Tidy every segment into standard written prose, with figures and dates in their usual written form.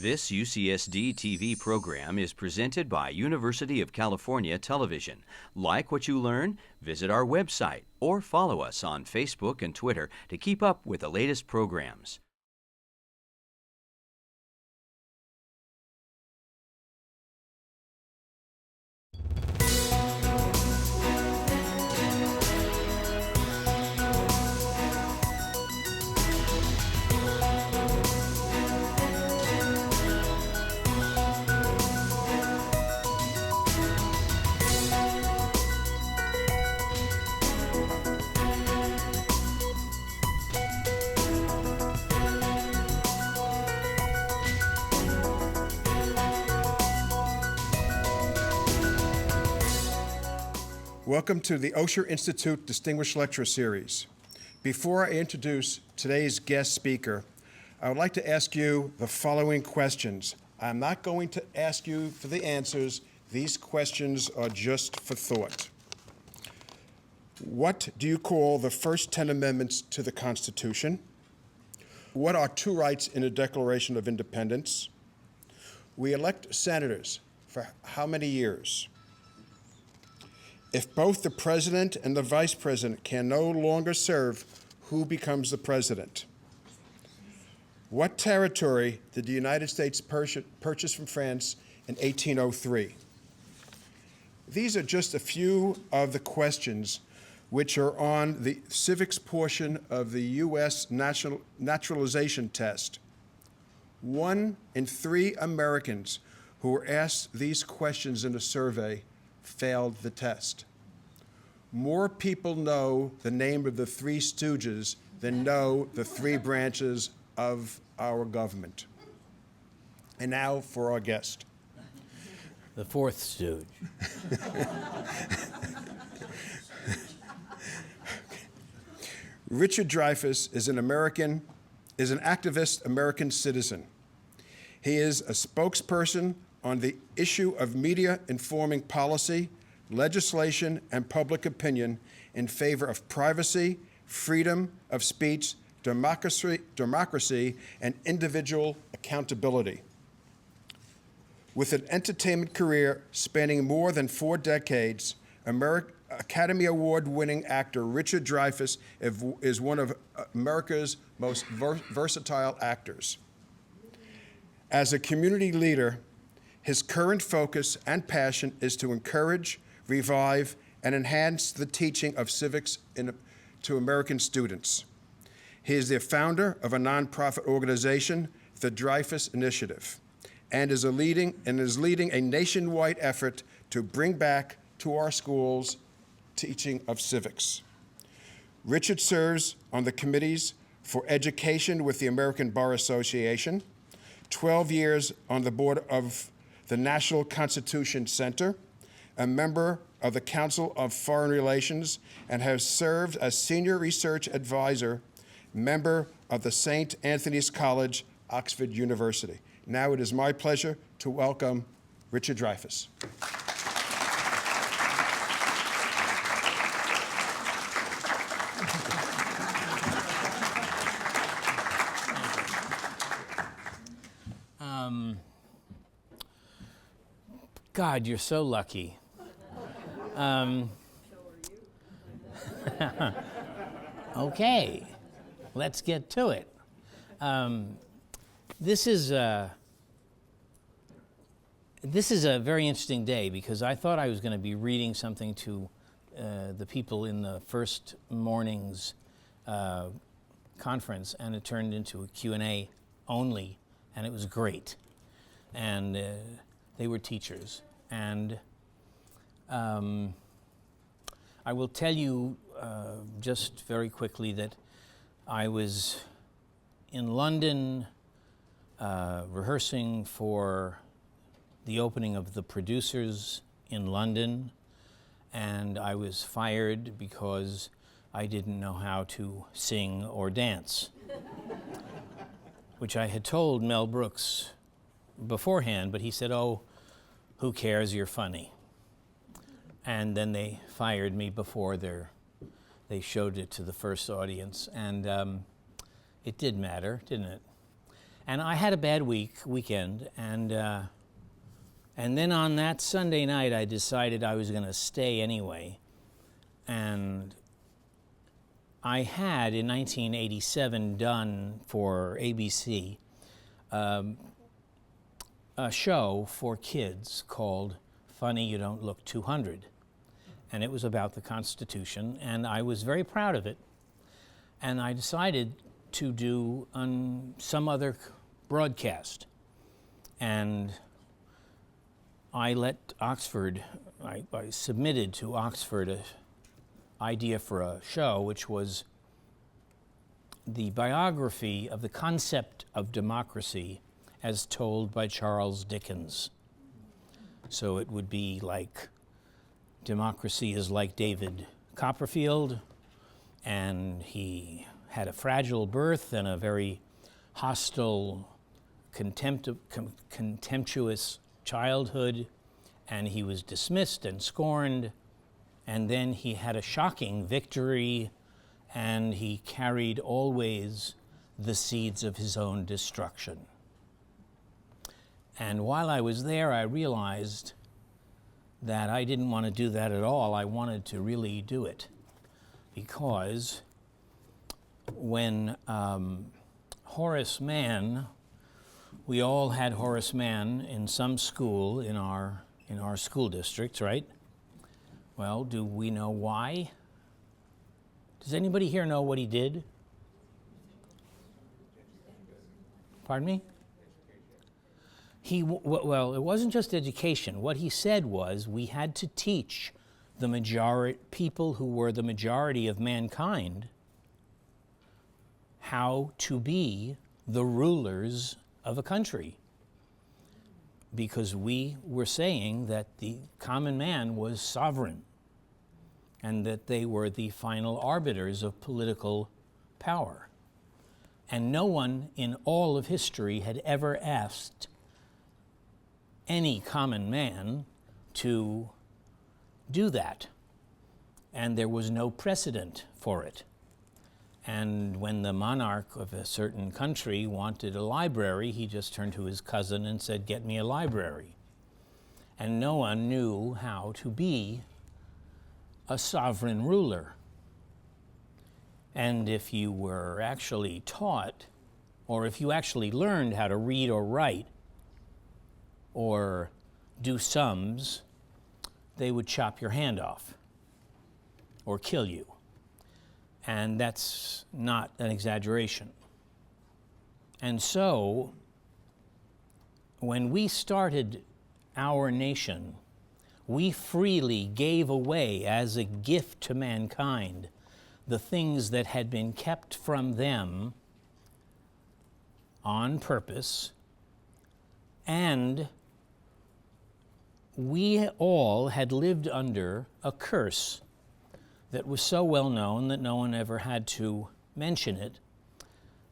This UCSD TV program is presented by University of California Television. Like what you learn? Visit our website or follow us on Facebook and Twitter to keep up with the latest programs. Welcome to the Osher Institute Distinguished Lecture Series. Before I introduce today's guest speaker, I would like to ask you the following questions. I'm not going to ask you for the answers. These questions are just for thought. What do you call the first 10 amendments to the Constitution? What are two rights in the Declaration of Independence? We elect senators for how many years? If both the president and the vice president can no longer serve, who becomes the president? What territory did the United States purchase from France in 1803? These are just a few of the questions which are on the civics portion of the U.S. naturalization test. 1 in 3 Americans who were asked these questions in a survey failed the test. More people know the name of the Three Stooges than know the 3 branches of our government. And now for our guest. The fourth stooge. Richard Dreyfuss is an activist American citizen. He is a spokesperson on the issue of media informing policy, legislation, and public opinion in favor of privacy, freedom of speech, democracy, and individual accountability. With an entertainment career spanning more than 4 decades, Academy Award-winning actor Richard Dreyfuss is one of America's most versatile actors. As a community leader, his current focus and passion is to encourage, revive, and enhance the teaching of civics to American students. He is the founder of a nonprofit organization, the Dreyfus Initiative, and is leading a nationwide effort to bring back to our schools teaching of civics. Richard serves on the committees for education with the American Bar Association, 12 years on the board of the National Constitution Center, a member of the Council of Foreign Relations, and has served as senior research advisor, member of the St. Anthony's College, Oxford University. Now it is my pleasure to welcome Richard Dreyfuss. God, you're so lucky. Okay, let's get to it. This is a very interesting day because I thought I was going to be reading something to the people in the first morning's conference, and it turned into a Q&A only, and it was great. And they were teachers. And I will tell you just very quickly that I was in London rehearsing for the opening of the Producers in London, and I was fired because I didn't know how to sing or dance, which I had told Mel Brooks beforehand, but he said, "Oh, who cares, you're funny." And then they fired me before they showed it to the first audience, and it did matter, didn't it? And I had a bad weekend, and then on that Sunday night, I decided I was going to stay anyway. And I had, in 1987, done for ABC a show for kids called Funny You Don't Look 200. And it was about the Constitution, and I was very proud of it. And I decided to do some other broadcast. And I let Oxford, I submitted to Oxford an idea for a show, which was the biography of the concept of democracy as told by Charles Dickens. So it would be like, democracy is like David Copperfield, and he had a fragile birth and a very hostile, contemptuous childhood, and he was dismissed and scorned, and then he had a shocking victory, and he carried always the seeds of his own destruction. And while I was there, I realized that I didn't want to do that at all. I wanted to really do it, because when Horace Mann, we all had Horace Mann in some school in our school districts, right? Well, do we know why? Does anybody here know what he did? Pardon me? Well, it wasn't just education. What he said was we had to teach the people who were the majority of mankind how to be the rulers of a country. Because we were saying that the common man was sovereign and that they were the final arbiters of political power. And no one in all of history had ever asked any common man to do that. And there was no precedent for it. And when the monarch of a certain country wanted a library, he just turned to his cousin and said, "Get me a library." And no one knew how to be a sovereign ruler. And if you were actually taught, or if you actually learned how to read or write, or do sums, they would chop your hand off or kill you. And that's not an exaggeration. And so, when we started our nation, we freely gave away as a gift to mankind the things that had been kept from them on purpose, and we all had lived under a curse that was so well known that no one ever had to mention it.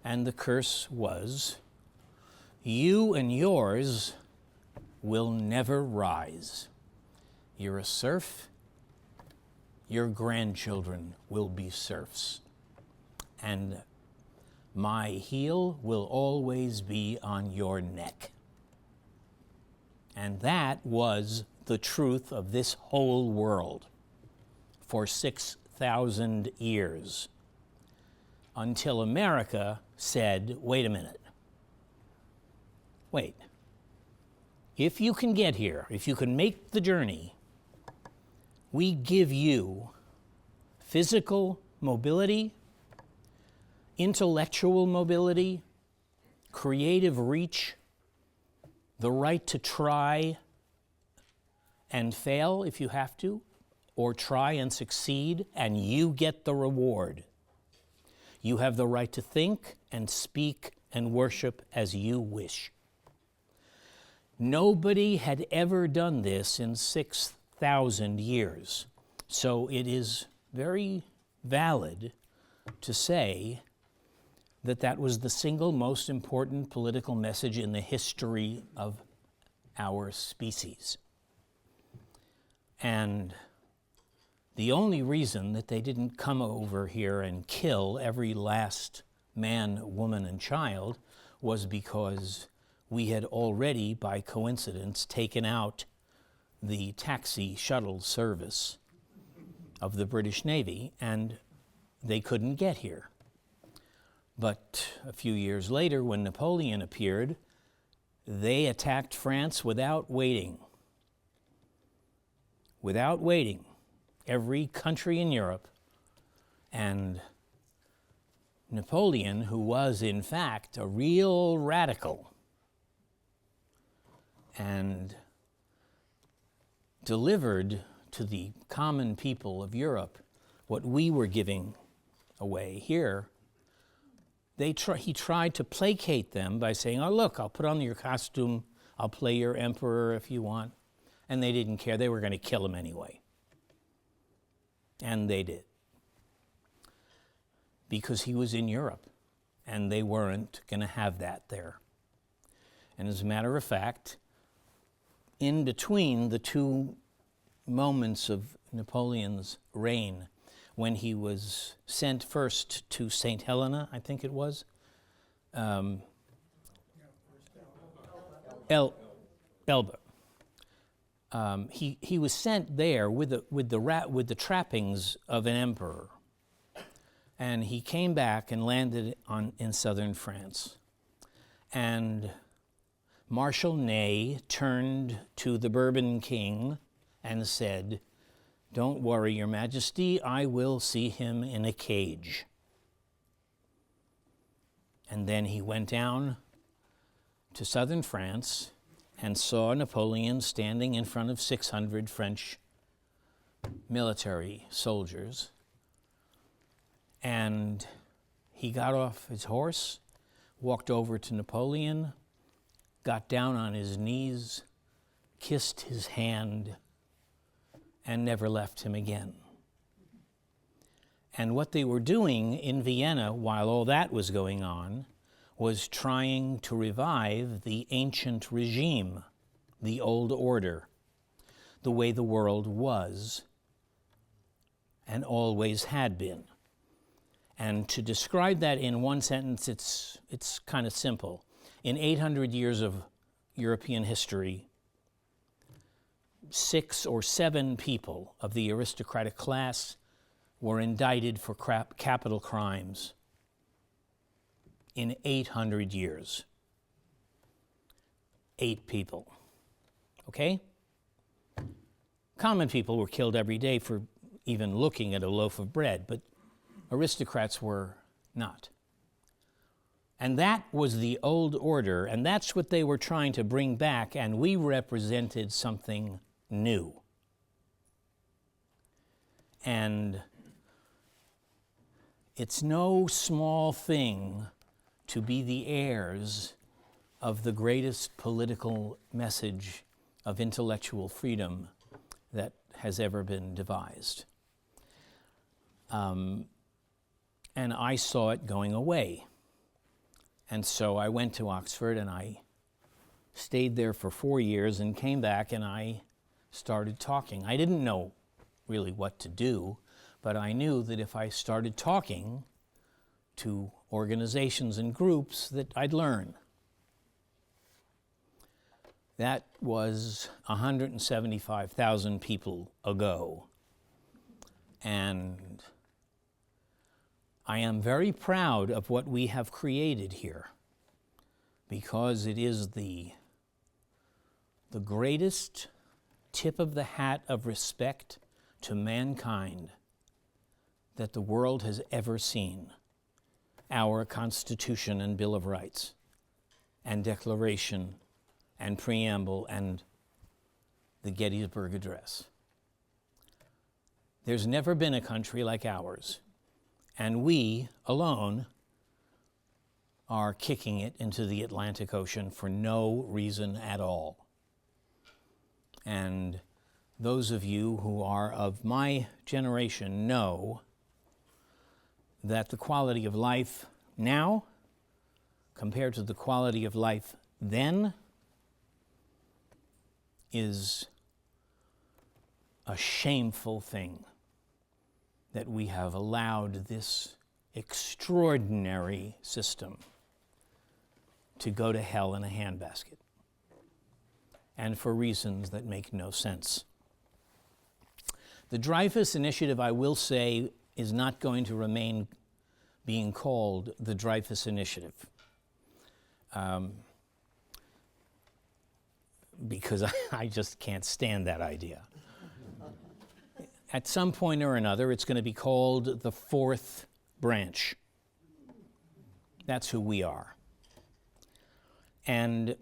And the curse was, you and yours will never rise. You're a serf, your grandchildren will be serfs. And my heel will always be on your neck. And that was the truth of this whole world for 6,000 years, until America said, wait a minute. Wait. If you can get here, if you can make the journey, we give you physical mobility, intellectual mobility, creative reach, the right to try and fail if you have to, or try and succeed, and you get the reward. You have the right to think and speak and worship as you wish. Nobody had ever done this in 6,000 years. So it is very valid to say that that was the single most important political message in the history of our species. And the only reason that they didn't come over here and kill every last man, woman, and child was because we had already, by coincidence, taken out the taxi shuttle service of the British Navy, and they couldn't get here. But a few years later, when Napoleon appeared, they attacked France without waiting. Without waiting. Every country in Europe. And Napoleon, who was in fact a real radical and delivered to the common people of Europe what we were giving away here, he tried to placate them by saying, oh, look, I'll put on your costume, I'll play your emperor if you want. And they didn't care. They were going to kill him anyway. And they did. Because he was in Europe, and they weren't going to have that there. And as a matter of fact, in between the two moments of Napoleon's reign, when he was sent first to St. Helena, I think it was, Elba. He was sent there with the trappings of an emperor. And he came back and landed in southern France. And Marshal Ney turned to the Bourbon king and said, don't worry, Your Majesty, I will see him in a cage. And then he went down to southern France and saw Napoleon standing in front of 600 French military soldiers. And he got off his horse, walked over to Napoleon, got down on his knees, kissed his hand, and never left him again. And what they were doing in Vienna while all that was going on was trying to revive the ancient regime, the old order, the way the world was and always had been. And to describe that in one sentence, it's kind of simple. In 800 years of European history, 6 or 7 people of the aristocratic class were indicted for capital crimes in 800 years. 8 people. Okay? Common people were killed every day for even looking at a loaf of bread, but aristocrats were not. And that was the old order, and that's what they were trying to bring back, and we represented something new. And it's no small thing to be the heirs of the greatest political message of intellectual freedom that has ever been devised. And I saw it going away. And so I went to Oxford and I stayed there for 4 years and came back and I started talking. I didn't know really what to do, but I knew that if I started talking to organizations and groups that I'd learn. That was 175,000 people ago. And I am very proud of what we have created here because it is the greatest tip of the hat of respect to mankind that the world has ever seen. Our Constitution and Bill of Rights and Declaration and Preamble and the Gettysburg Address. There's never been a country like ours. And we alone are kicking it into the Atlantic Ocean for no reason at all. And those of you who are of my generation know that the quality of life now compared to the quality of life then is a shameful thing. That we have allowed this extraordinary system to go to hell in a handbasket, and for reasons that make no sense. The Dreyfus Initiative, I will say, is not going to remain being called the Dreyfus Initiative, because I just can't stand that idea. At some point or another, it's going to be called the Fourth Branch. That's who we are. And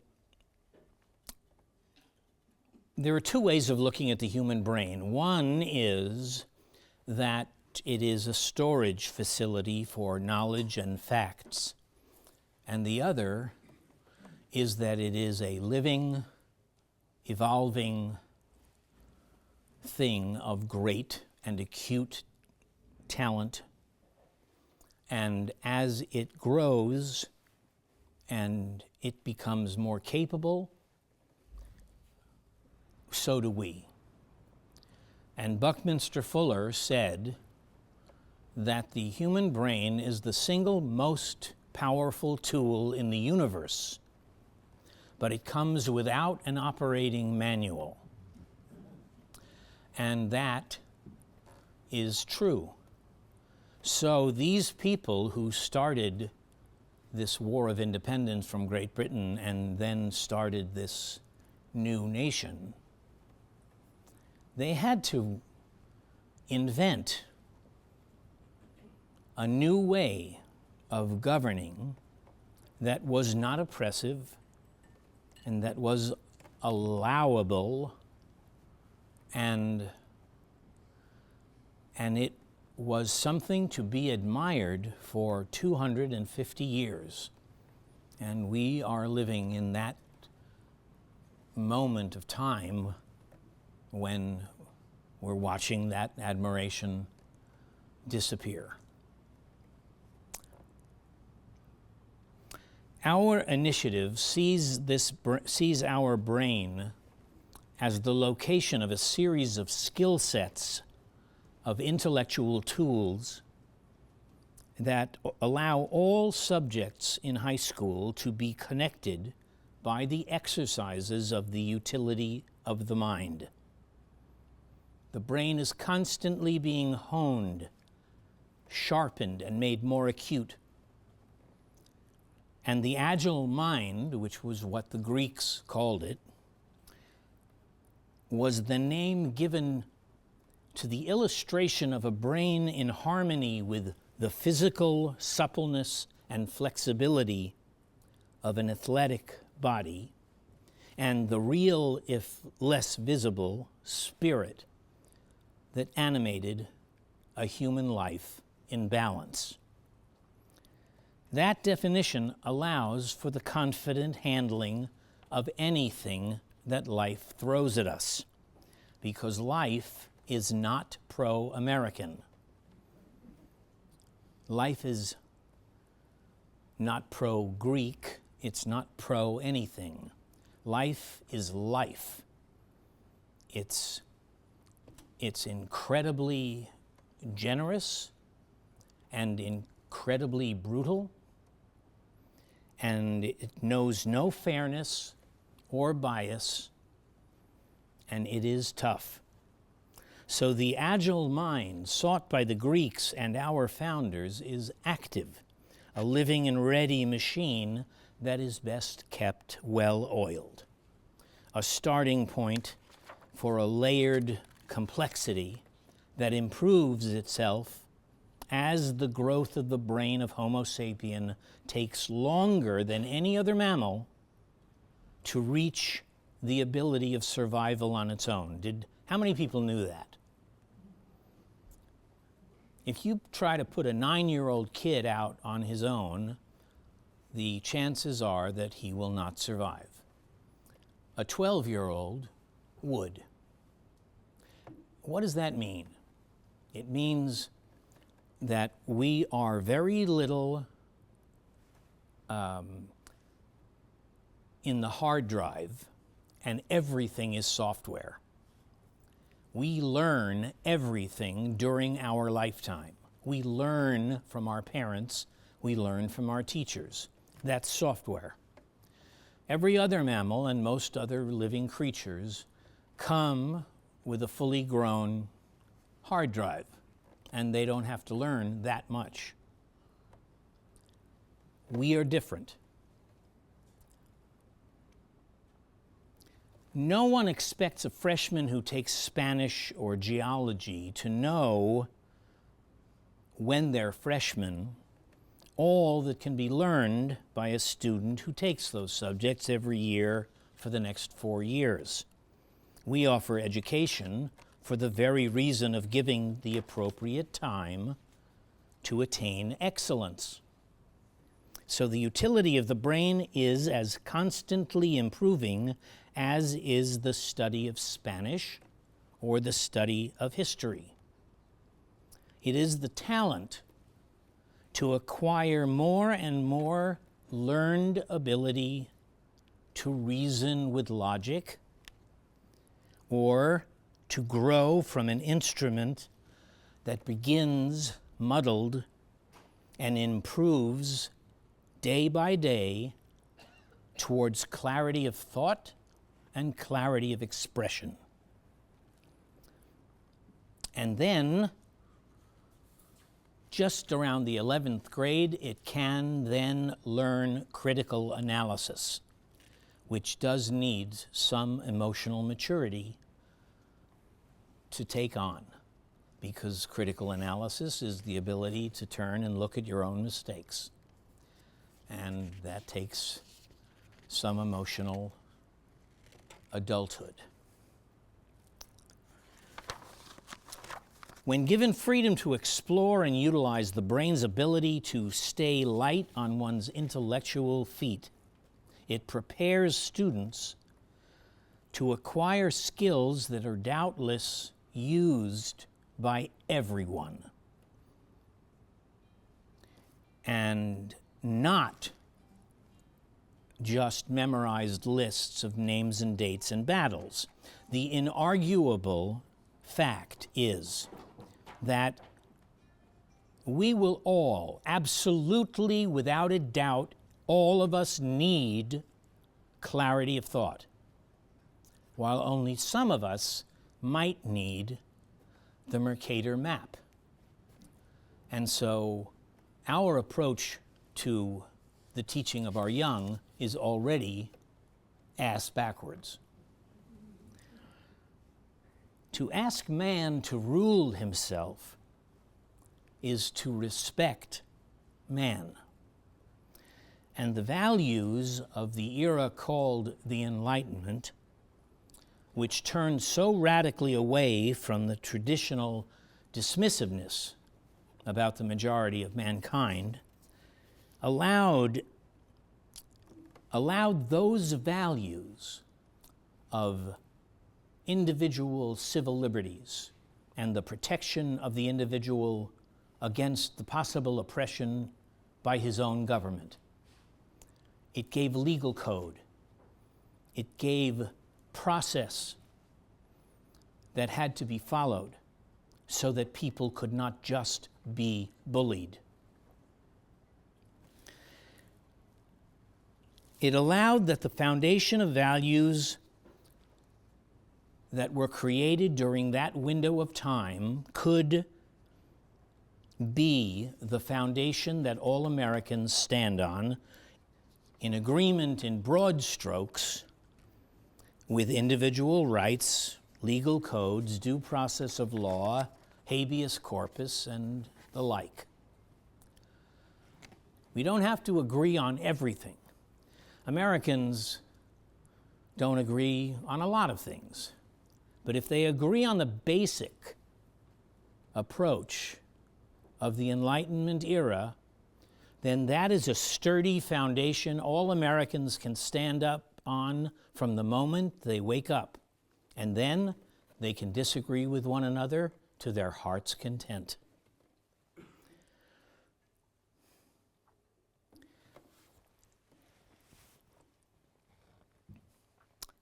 there are two ways of looking at the human brain. One is that it is a storage facility for knowledge and facts. And the other is that it is a living, evolving thing of great and acute talent. And as it grows and it becomes more capable, so do we. And Buckminster Fuller said that the human brain is the single most powerful tool in the universe, but it comes without an operating manual. And that is true. So these people who started this war of independence from Great Britain and then started this new nation, they had to invent a new way of governing that was not oppressive and that was allowable, and it was something to be admired for 250 years. And we are living in that moment of time when we're watching that admiration disappear. Our initiative sees our brain as the location of a series of skill sets, of intellectual tools that allow all subjects in high school to be connected by the exercises of the utility of the mind. The brain is constantly being honed, sharpened, and made more acute. And the Agile Mind, which was what the Greeks called it, was the name given to the illustration of a brain in harmony with the physical suppleness and flexibility of an athletic body, and the real, if less visible, spirit that animated a human life in balance. That definition allows for the confident handling of anything that life throws at us, because life is not pro-American. Life is not pro-Greek, it's not pro-anything. Life is life. It's incredibly generous and incredibly brutal, and it knows no fairness or bias, and it is tough. So the Agile Mind sought by the Greeks and our founders is active, a living and ready machine that is best kept well-oiled, a starting point for a layered complexity that improves itself as the growth of the brain of Homo sapien takes longer than any other mammal to reach the ability of survival on its own. How many people knew that? If you try to put a 9-year-old kid out on his own, the chances are that he will not survive. A 12-year-old would. What does that mean? It means that we are very little in the hard drive, and everything is software. We learn everything during our lifetime. We learn from our parents. We learn from our teachers. That's software. Every other mammal and most other living creatures come with a fully grown hard drive, and they don't have to learn that much. We are different. No one expects a freshman who takes Spanish or geology to know, when they're freshmen, all that can be learned by a student who takes those subjects every year for the next 4 years. We offer education for the very reason of giving the appropriate time to attain excellence. So the utility of the brain is as constantly improving as is the study of Spanish or the study of history. It is the talent to acquire more and more learned ability to reason with logic, or to grow from an instrument that begins muddled and improves day by day towards clarity of thought and clarity of expression. And then, just around the 11th grade, it can then learn critical analysis, which does need some emotional maturity to take on, because critical analysis is the ability to turn and look at your own mistakes. And that takes some emotional adulthood. When given freedom to explore and utilize the brain's ability to stay light on one's intellectual feet, it prepares students to acquire skills that are doubtless used by everyone, and not just memorized lists of names and dates and battles. The inarguable fact is that we will all, absolutely without a doubt, all of us need clarity of thought, while only some of us might need the Mercator map. And so our approach to the teaching of our young is already ass backwards. To ask man to rule himself is to respect man. And the values of the era called the Enlightenment, which turned so radically away from the traditional dismissiveness about the majority of mankind, allowed those values of individual civil liberties and the protection of the individual against the possible oppression by his own government. It gave legal code. It gave process that had to be followed so that people could not just be bullied. It allowed that the foundation of values that were created during that window of time could be the foundation that all Americans stand on, in agreement in broad strokes with individual rights, legal codes, due process of law, habeas corpus, and the like. We don't have to agree on everything. Americans don't agree on a lot of things. But if they agree on the basic approach of the Enlightenment era, then that is a sturdy foundation all Americans can stand up on from the moment they wake up. And then they can disagree with one another to their heart's content.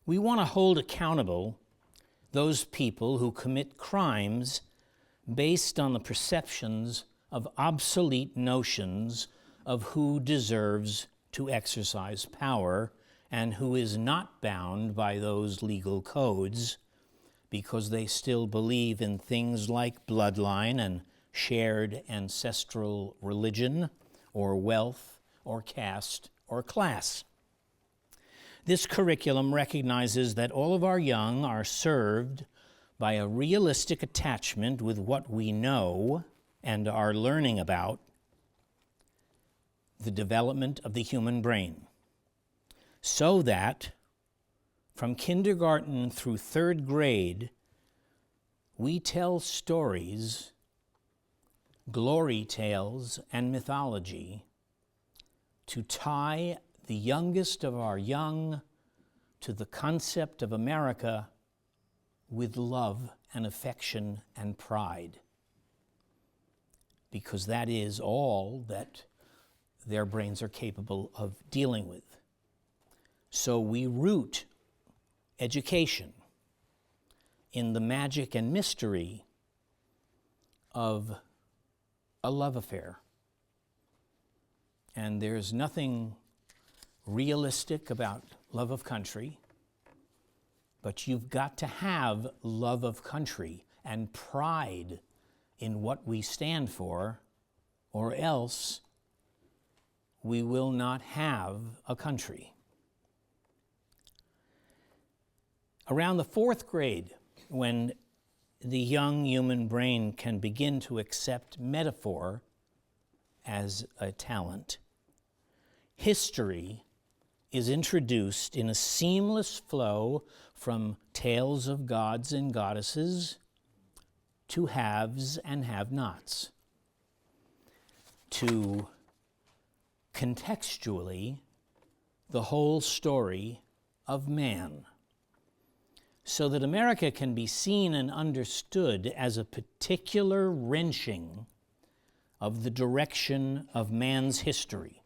We want to hold accountable those people who commit crimes based on the perceptions of obsolete notions of who deserves to exercise power and who is not bound by those legal codes because they still believe in things like bloodline and shared ancestral religion or wealth or caste or class. This curriculum recognizes that all of our young are served by a realistic attachment with what we know and are learning about the development of the human brain, so that from kindergarten through third grade, we tell stories, glory tales, and mythology to tie the youngest of our young to the concept of America with love and affection and pride, because that is all that their brains are capable of dealing with. So we root education in the magic and mystery of a love affair. And there's nothing realistic about love of country, but you've got to have love of country and pride in what we stand for, or else we will not have a country. Around the fourth grade, when the young human brain can begin to accept metaphor as a talent, history is introduced in a seamless flow from tales of gods and goddesses to haves and have-nots, to contextually the whole story of man, so that America can be seen and understood as a particular wrenching of the direction of man's history.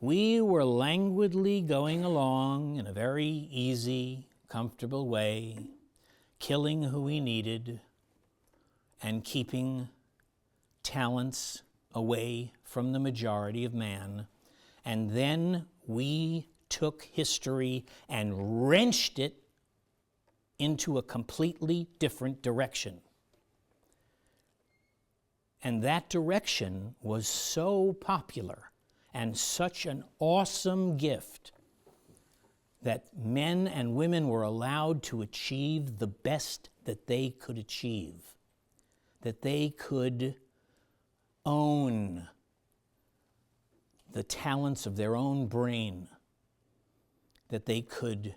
We were languidly going along in a very easy, comfortable way, killing who we needed and keeping talents away from the majority of man. And then we took history and wrenched it into a completely different direction. And that direction was so popular and such an awesome gift that men and women were allowed to achieve the best that they could achieve, that they could own the talents of their own brain, that they could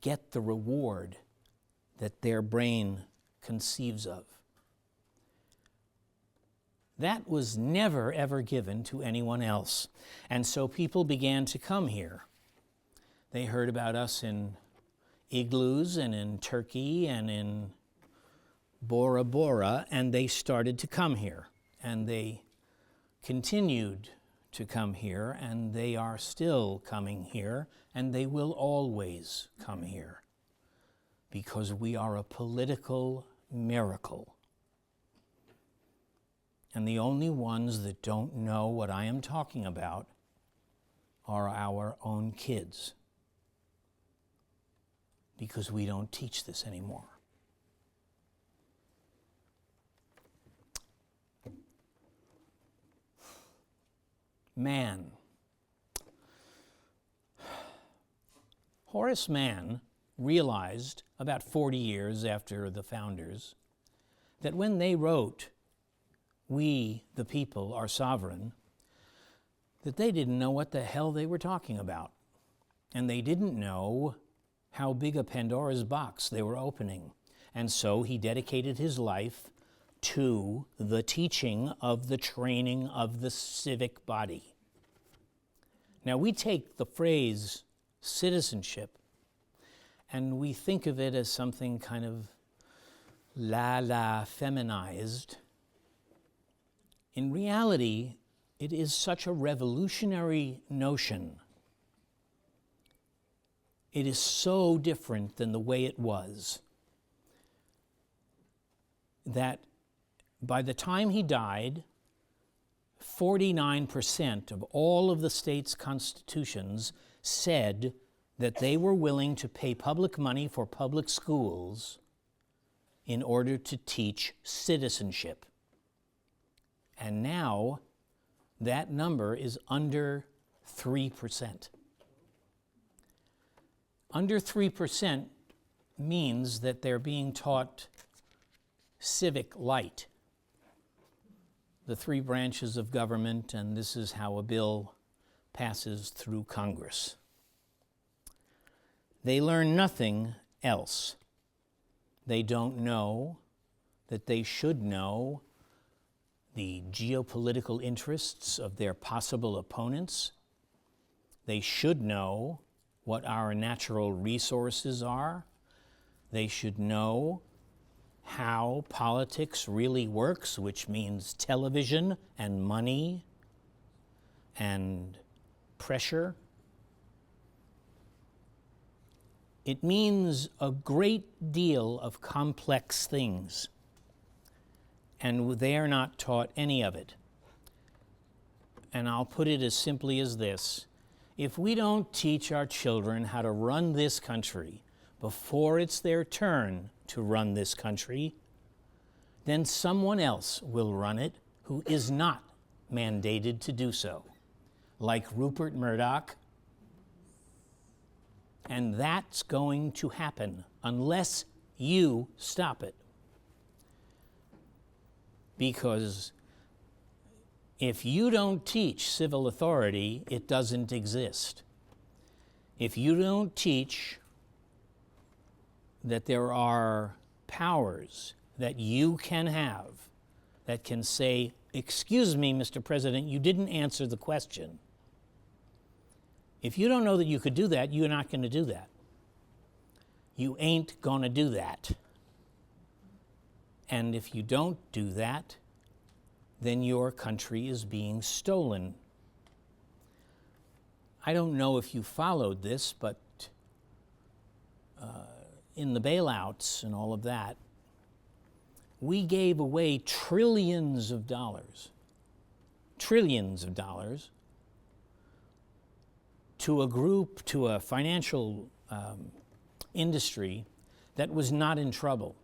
get the reward that their brain conceives of. That was never, ever given to anyone else. And so people began to come here. They heard about us in igloos and in Turkey and in Bora Bora, and they started to come here. And they continued to come here, and they are still coming here, and they will always come here, because we are a political miracle. And the only ones that don't know what I am talking about are our own kids, because we don't teach this anymore. Man. Horace Mann realized about 40 years after the founders that when they wrote, "We, the people, are sovereign," that they didn't know what the hell they were talking about. And they didn't know how big a Pandora's box they were opening. And so he dedicated his life to the teaching of the training of the civic body. Now, we take the phrase citizenship and we think of it as something kind of feminized. In reality, it is such a revolutionary notion. It is so different than the way it was that by the time he died, 49% of all of the states' constitutions said that they were willing to pay public money for public schools in order to teach citizenship. And now that number is under 3%. Under 3% means that they're being taught civic light, the three branches of government, and this is how a bill passes through Congress. They learn nothing else. They don't know that they should know the geopolitical interests of their possible opponents. They should know what our natural resources are. They should know how politics really works, which means television and money and pressure. It means a great deal of complex things, and they are not taught any of it. And I'll put it as simply as this: if we don't teach our children how to run this country before it's their turn to run this country, then someone else will run it who is not mandated to do so, like Rupert Murdoch. And that's going to happen unless you stop it. Because if you don't teach civil authority, it doesn't exist. If you don't teach that there are powers that you can have that can say, "Excuse me, Mr. President, you didn't answer the question." If you don't know that you could do that, you're not going to do that. You ain't going to do that. And if you don't do that, then your country is being stolen. I don't know if you followed this, but in the bailouts and all of that, we gave away trillions of dollars to a group, to a financial industry that was not in trouble.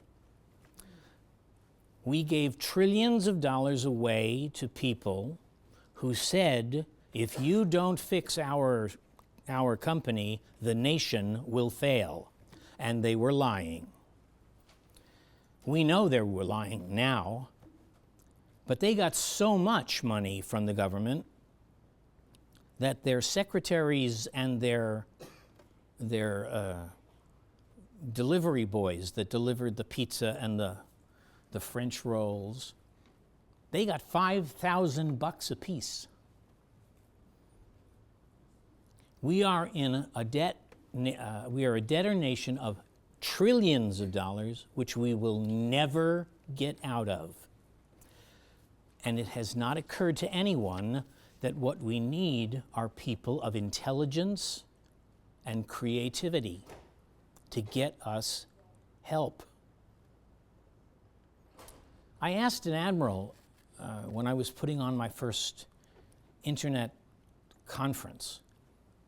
We gave trillions of dollars away to people who said, if you don't fix our company, the nation will fail. And they were lying. We know they were lying now, but they got so much money from the government that their secretaries and their delivery boys that delivered the pizza and the French rolls, they got $5,000 apiece. We are in a debt. We are a debtor nation of trillions of dollars, which we will never get out of. And it has not occurred to anyone that what we need are people of intelligence and creativity to get us help. I asked an admiral when I was putting on my first internet conference,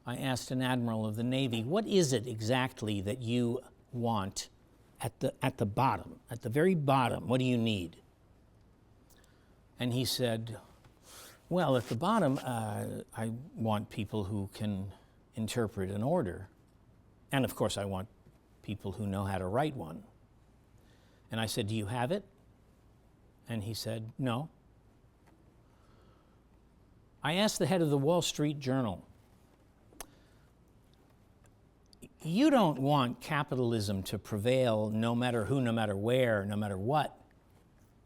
I asked an admiral of the Navy, what is it exactly that you want at the bottom, at the very bottom? What do you need? And he said, well, at the bottom, I want people who can interpret an order. And of course, I want people who know how to write one. And I said, do you have it? And he said, no. I asked the head of the Wall Street Journal, you don't want capitalism to prevail no matter who, no matter where, no matter what.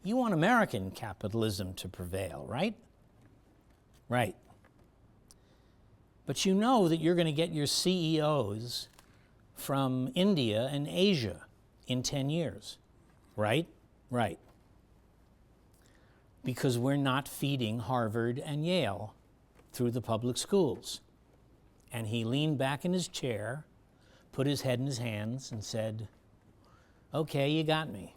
You want American capitalism to prevail, right? Right. But you know that you're going to get your CEOs from India and Asia in 10 years, right? Right. Because we're not feeding Harvard and Yale through the public schools. And he leaned back in his chair, put his head in his hands, and said, okay, you got me.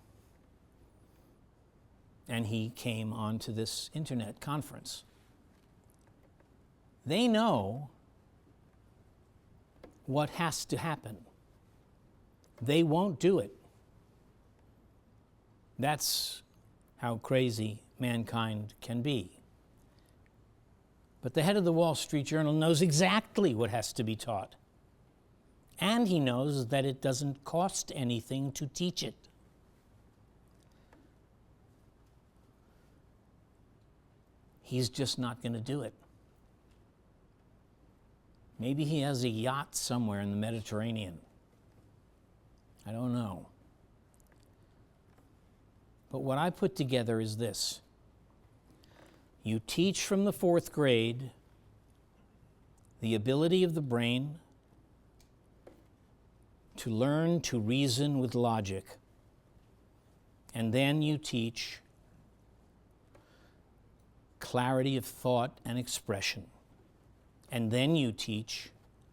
And he came on to this internet conference. They know what has to happen. They won't do it. That's how crazy mankind can be. But the head of the Wall Street Journal knows exactly what has to be taught. And he knows that it doesn't cost anything to teach it. He's just not going to do it. Maybe he has a yacht somewhere in the Mediterranean. I don't know. But what I put together is this. You teach from the 4th grade the ability of the brain to learn to reason with logic. And then you teach clarity of thought and expression. And then you teach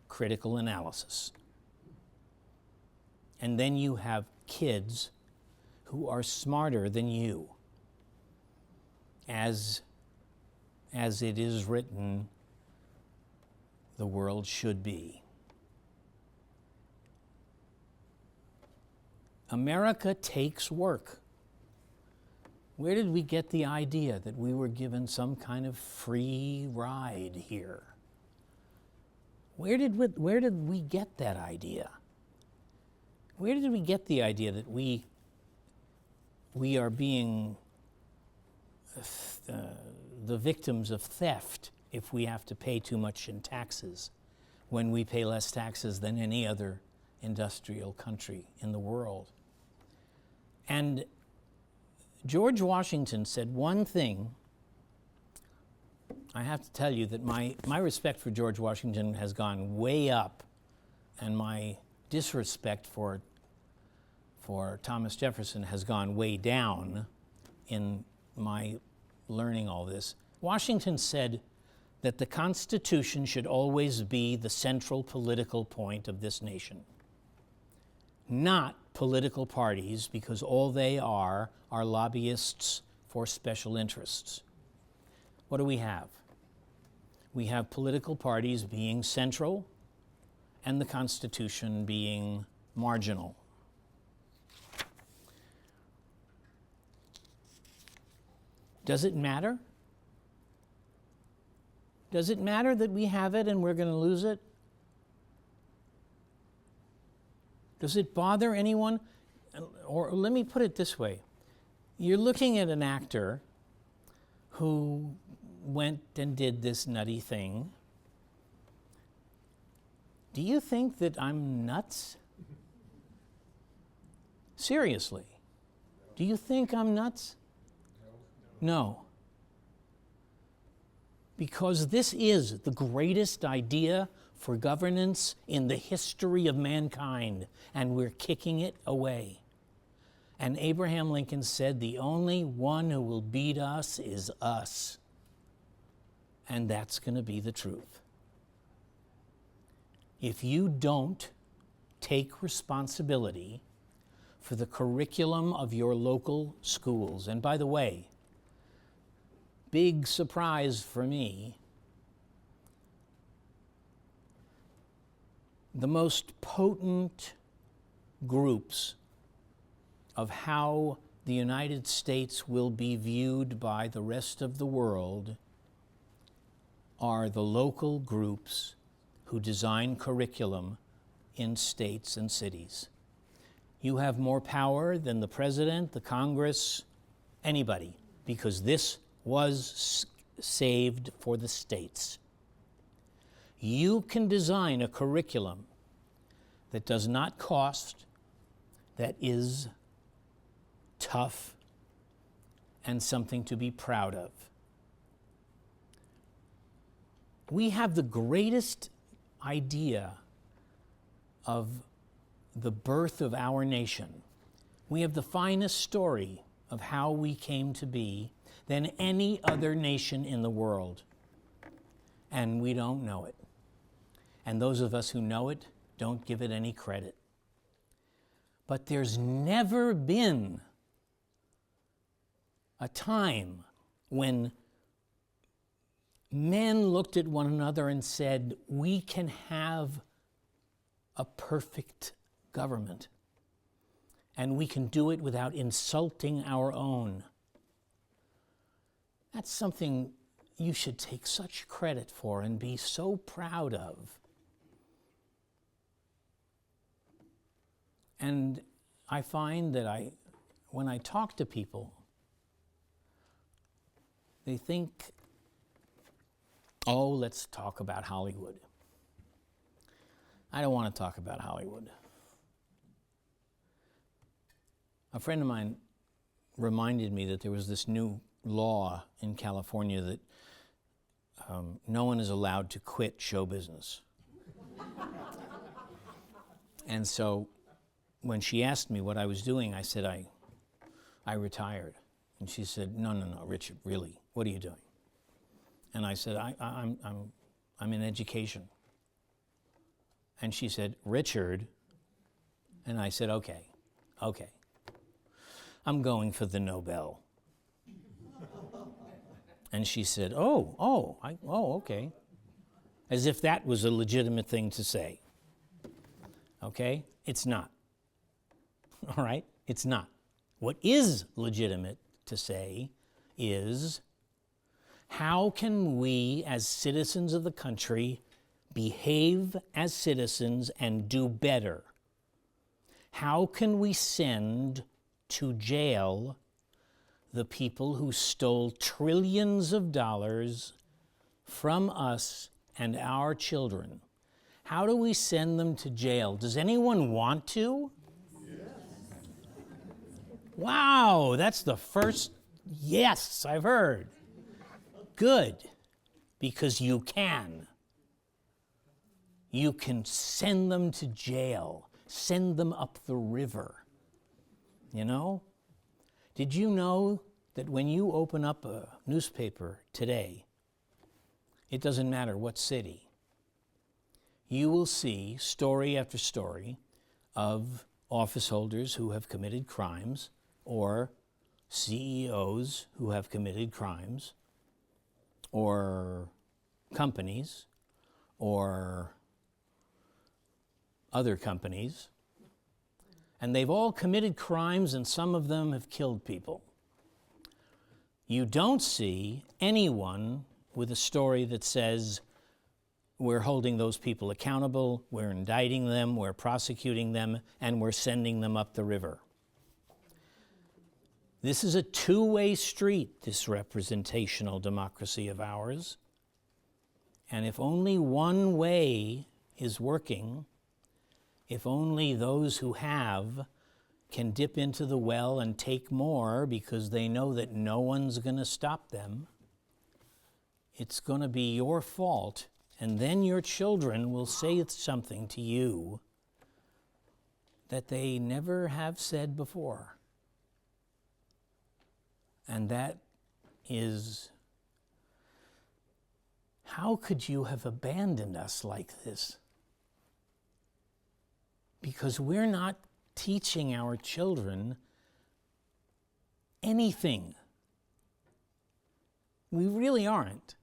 critical analysis. And then you have kids who are smarter than you, as it is written, the world should be. America takes work. Where did we get the idea that we were given some kind of free ride here? Where did we get that idea? Where did we get the idea that we are being the victims of theft if we have to pay too much in taxes when we pay less taxes than any other industrial country in the world? And George Washington said one thing. I have to tell you that my respect for George Washington has gone way up, and my disrespect for Thomas Jefferson has gone way down in my learning all this. Washington said that the Constitution should always be the central political point of this nation, not political parties, because all they are lobbyists for special interests. What do we have? We have political parties being central and the Constitution being marginal. Does it matter? Does it matter that we have it and we're going to lose it? Does it bother anyone? Or let me put it this way. You're looking at an actor who went and did this nutty thing. Do you think that I'm nuts? Seriously. Do you think I'm nuts? No. Because this is the greatest idea for governance in the history of mankind, and we're kicking it away. And Abraham Lincoln said, the only one who will beat us is us. And that's going to be the truth. If you don't take responsibility for the curriculum of your local schools, and by the way, big surprise for me, the most potent groups of how the United States will be viewed by the rest of the world are the local groups who design curriculum in states and cities. You have more power than the president, the Congress, anybody, because this was saved for the states. You can design a curriculum that does not cost, that is tough, and something to be proud of. We have the greatest idea of the birth of our nation. We have the finest story of how we came to be than any other nation in the world. And we don't know it. And those of us who know it don't give it any credit. But there's never been a time when men looked at one another and said, we can have a perfect government, and we can do it without insulting our own. That's something you should take such credit for and be so proud of. And I find that when I talk to people, they think, oh, let's talk about Hollywood. I don't want to talk about Hollywood. A friend of mine reminded me that there was this new law in California that no one is allowed to quit show business. And so when she asked me what I was doing, I said I retired. And she said, no, Richard, really, what are you doing? And I said, I'm in education. And she said, Richard. And I said, okay. I'm going for the Nobel. And she said, okay. As if that was a legitimate thing to say. Okay? It's not. All right? It's not. What is legitimate to say is, how can we as citizens of the country behave as citizens and do better? How can we send to jail the people who stole trillions of dollars from us and our children? How do we send them to jail? Does anyone want to? Yes. Wow, that's the first yes I've heard. Good, because you can. You can send them to jail, send them up the river. You know? Did you know that when you open up a newspaper today, it doesn't matter what city, you will see story after story of office holders who have committed crimes or CEOs who have committed crimes or companies or other companies. And they've all committed crimes, and some of them have killed people. You don't see anyone with a story that says, we're holding those people accountable, we're indicting them, we're prosecuting them, and we're sending them up the river. This is a two-way street, this representational democracy of ours. And if only one way is working, if only those who have can dip into the well and take more because they know that no one's going to stop them, it's going to be your fault, and then your children will say something to you that they never have said before. And that is, how could you have abandoned us like this? Because we're not teaching our children anything. We really aren't.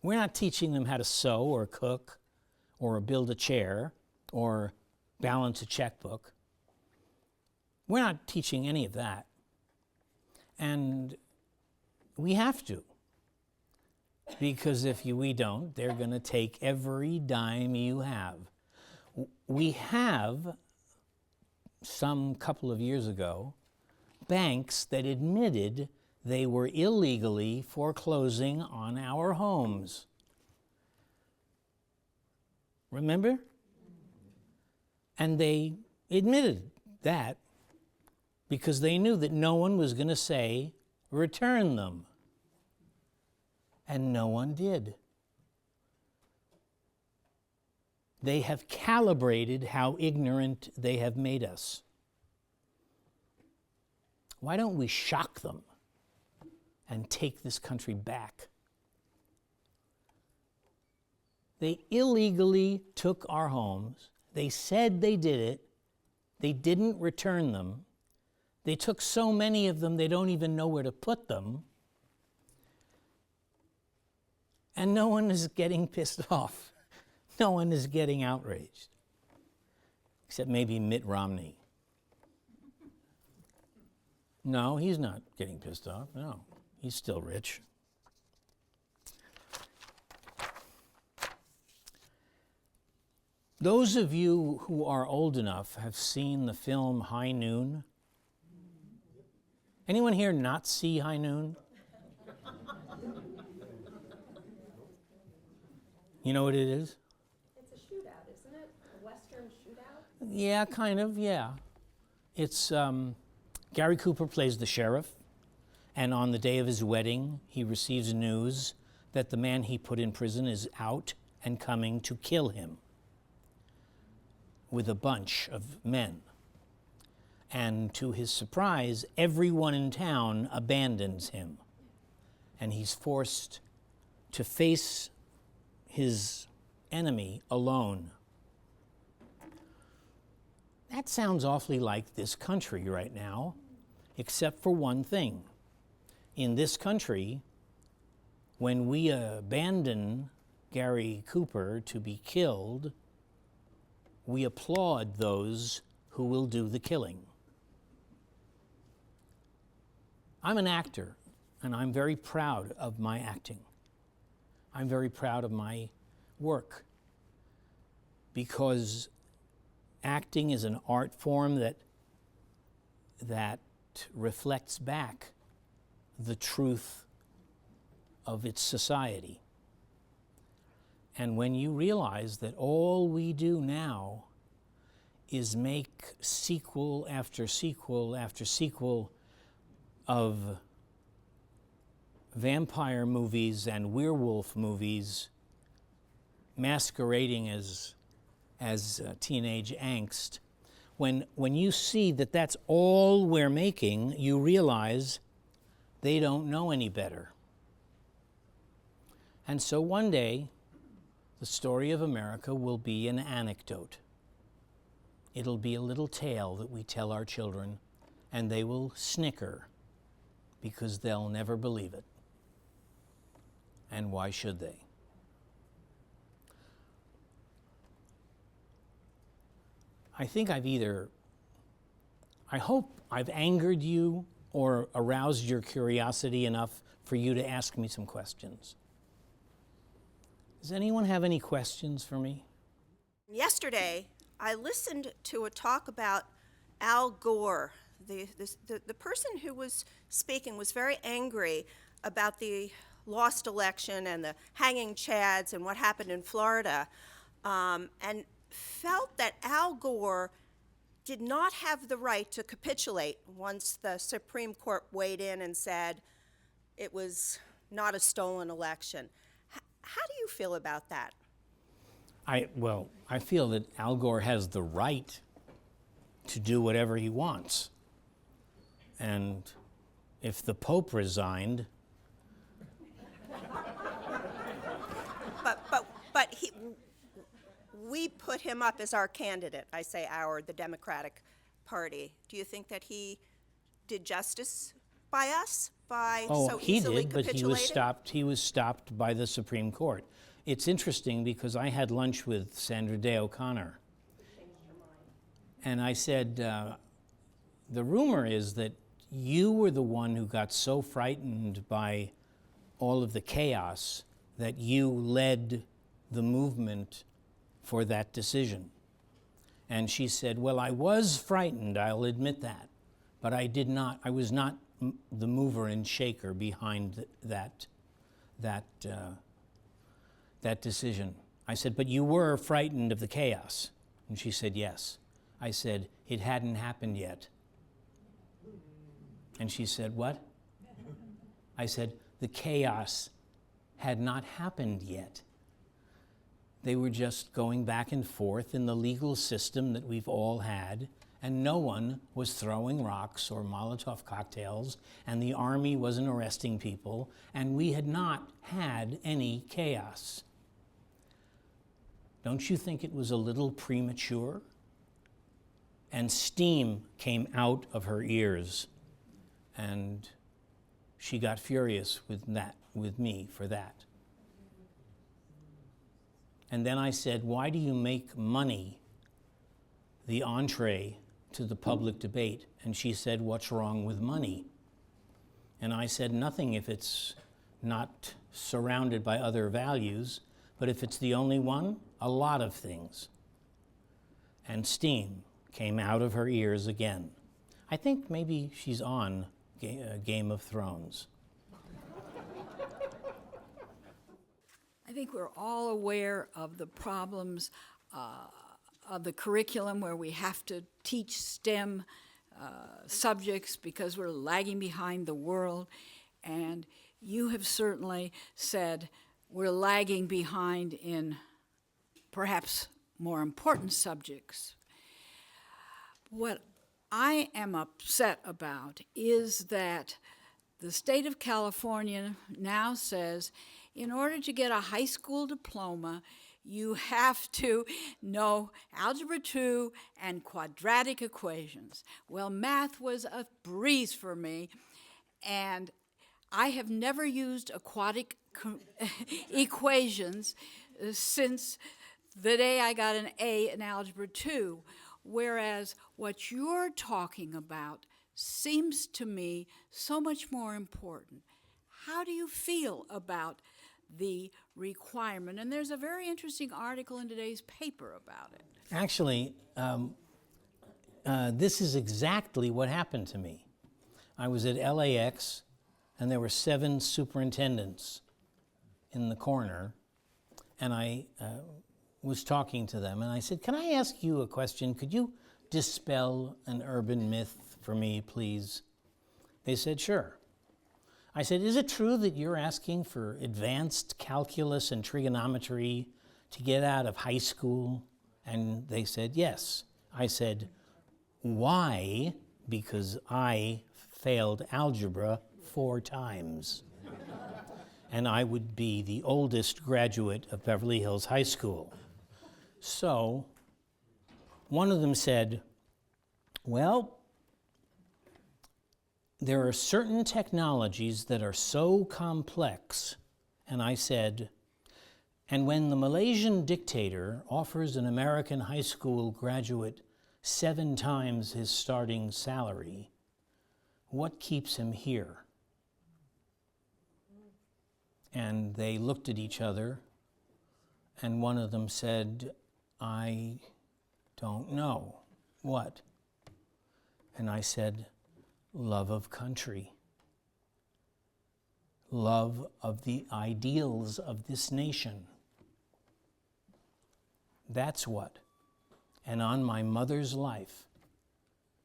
We're not teaching them how to sew or cook or build a chair or balance a checkbook. We're not teaching any of that. And we have to. Because if we don't, they're going to take every dime you have. We have, some couple of years ago, banks that admitted they were illegally foreclosing on our homes. Remember? And they admitted that because they knew that no one was going to say, return them. And no one did. They have calibrated how ignorant they have made us. Why don't we shock them and take this country back? They illegally took our homes. They said they did it. They didn't return them. They took so many of them they don't even know where to put them. And no one is getting pissed off. No one is getting outraged, except maybe Mitt Romney. No, he's not getting pissed off. No, he's still rich. Those of you who are old enough have seen the film High Noon. Anyone here not see High Noon? You know what it is? It's a shootout, isn't it? A Western shootout? Yeah, kind of, yeah. It's, Gary Cooper plays the sheriff, and on the day of his wedding, he receives news that the man he put in prison is out and coming to kill him with a bunch of men. And to his surprise, everyone in town abandons him, and he's forced to face his enemy alone. That sounds awfully like this country right now, except for one thing. In this country, when we abandon Gary Cooper to be killed, we applaud those who will do the killing. I'm an actor, and I'm very proud of my acting. I'm very proud of my work, because acting is an art form that reflects back the truth of its society. And when you realize that all we do now is make sequel after sequel after sequel of vampire movies and werewolf movies masquerading as teenage angst, when you see that that's all we're making, you realize they don't know any better. And so one day, the story of America will be an anecdote. It'll be a little tale that we tell our children, and they will snicker because they'll never believe it. And why should they? I think I hope I've angered you or aroused your curiosity enough for you to ask me some questions. Does anyone have any questions for me? Yesterday, I listened to a talk about Al Gore. The person who was speaking was very angry about the lost election and the hanging chads and what happened in Florida, and felt that Al Gore did not have the right to capitulate once the Supreme Court weighed in and said it was not a stolen election. How do you feel about that? I feel that Al Gore has the right to do whatever he wants. And if the Pope resigned... But we put him up as our candidate. I say the Democratic Party. Do you think that he did justice by us? So he easily did, but he was stopped by the Supreme Court. It's interesting because I had lunch with Sandra Day O'Connor. And I said, the rumor is that you were the one who got so frightened by all of the chaos that you led the movement for that decision. And she said, well, I was frightened, I'll admit that, but I was not the mover and shaker behind that decision. I said, but you were frightened of the chaos. And she said, yes. I said, it hadn't happened yet. And she said, what? I said, the chaos had not happened yet. They were just going back and forth in the legal system that we've all had, and no one was throwing rocks or Molotov cocktails, and the army wasn't arresting people, and we had not had any chaos. Don't you think it was a little premature? And steam came out of her ears, and she got furious with me for that. And then I said, why do you make money the entree to the public debate? And she said, what's wrong with money? And I said, nothing if it's not surrounded by other values, but if it's the only one, a lot of things. And steam came out of her ears again. I think maybe she's on Game of Thrones. I think we're all aware of the problems of the curriculum where we have to teach STEM subjects because we're lagging behind the world. And you have certainly said we're lagging behind in perhaps more important subjects. What I am upset about is that the state of California now says in order to get a high school diploma, you have to know Algebra 2 and quadratic equations. Well, math was a breeze for me, and I have never used aquatic equations since the day I got an A in Algebra 2, whereas what you're talking about seems to me so much more important. How do you feel about the requirement? And there's a very interesting article in today's paper about it. Actually, this is exactly what happened to me. I was at LAX, and there were 7 superintendents in the corner, and I was talking to them, and I said, can I ask you a question? Could you dispel an urban myth for me, please? They said, sure. I said, is it true that you're asking for advanced calculus and trigonometry to get out of high school? And they said, yes. I said, why? Because I failed algebra 4 times. And I would be the oldest graduate of Beverly Hills High School. So one of them said, well, there are certain technologies that are so complex. And I said, and when the Malaysian dictator offers an American high school graduate 7 times his starting salary, what keeps him here? And they looked at each other, and one of them said, I don't know. What? And I said, love of country, love of the ideals of this nation. That's what. And on my mother's life,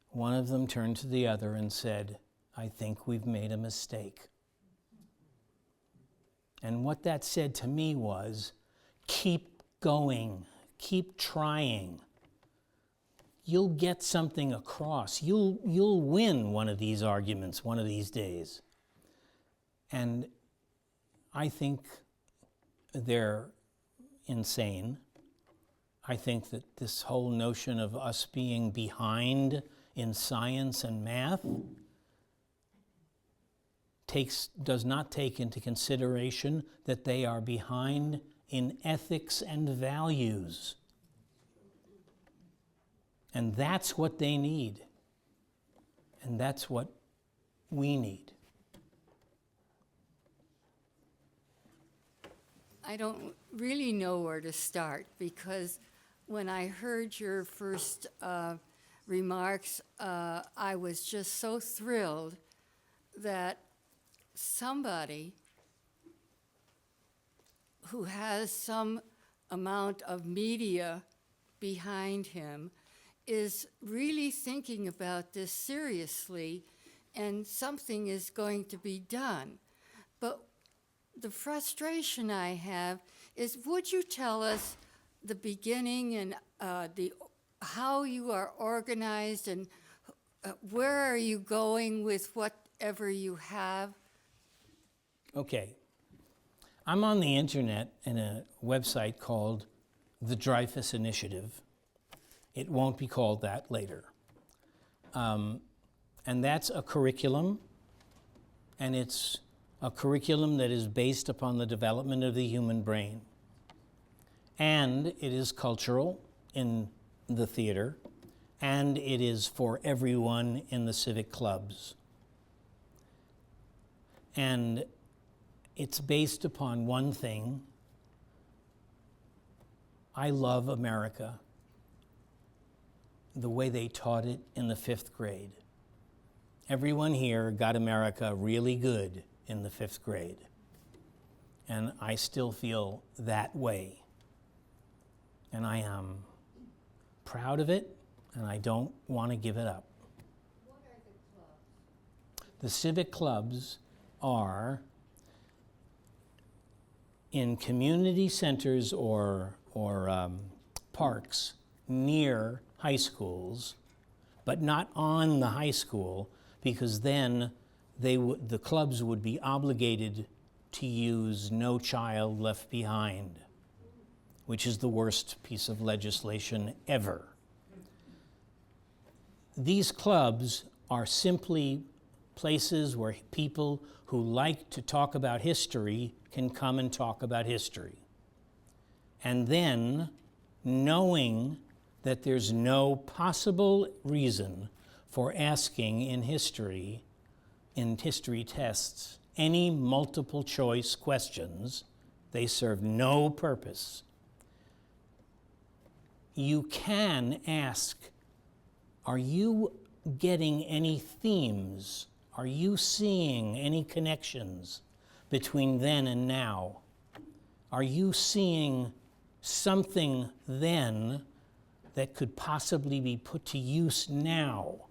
one of them turned to the other and said, I think we've made a mistake. And what that said to me was, keep going, keep trying. You'll get something across. You'll win one of these arguments one of these days. And I think they're insane. I think that this whole notion of us being behind in science and math does not take into consideration that they are behind in ethics and values. And that's what they need. And that's what we need. I don't really know where to start, because when I heard your first remarks, I was just so thrilled that somebody who has some amount of media behind him is really thinking about this seriously, and something is going to be done. But the frustration I have is, would you tell us the beginning and how you are organized, and where are you going with whatever you have? Okay. I'm on the internet in a website called the Dreyfus Initiative. It won't be called that later. And that's a curriculum, and it's a curriculum that is based upon the development of the human brain. and it is cultural in the theater, and it is for everyone in the civic clubs. And it's based upon one thing. I love America, the way they taught it in the 5th grade. Everyone here got America really good in the 5th grade. And I still feel that way. And I am proud of it, and I don't want to give it up. What are the clubs? The civic clubs are in community centers or parks near high schools, but not on the high school, because then the clubs would be obligated to use No Child Left Behind, which is the worst piece of legislation ever. These clubs are simply places where people who like to talk about history can come and talk about history. And then, knowing that there's no possible reason for asking in history tests, any multiple choice questions, they serve no purpose. You can ask, are you getting any themes? Are you seeing any connections between then and now? Are you seeing something then that could possibly be put to use now?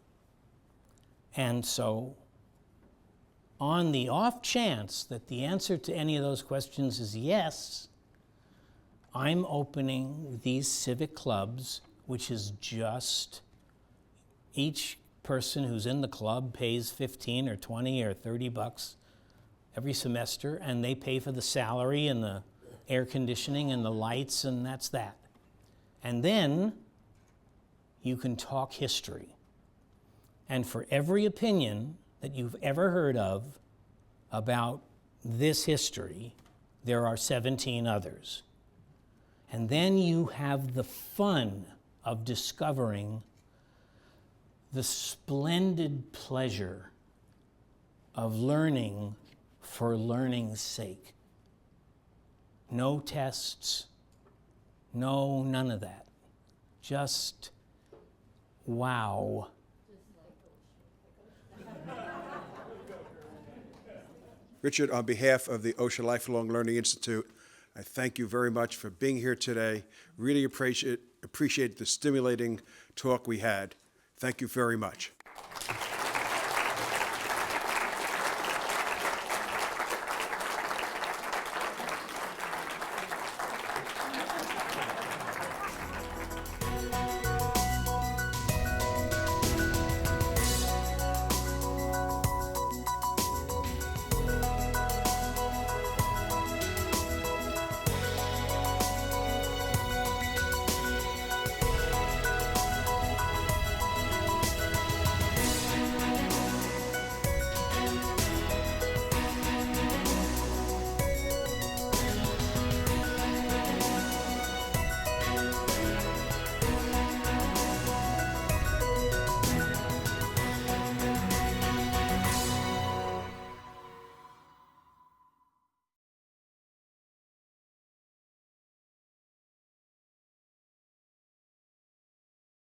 And so, on the off chance that the answer to any of those questions is yes, I'm opening these civic clubs, which is just each person who's in the club pays 15 or 20 or 30 bucks every semester, and they pay for the salary and the air conditioning and the lights, and that's that. And then you can talk history. And for every opinion that you've ever heard of about this history, there are 17 others. And then you have the fun of discovering the splendid pleasure of learning for learning's sake. No tests, none of that. Just wow. Richard, on behalf of the Osher Lifelong Learning Institute, I thank you very much for being here today. Really appreciate the stimulating talk we had. Thank you very much.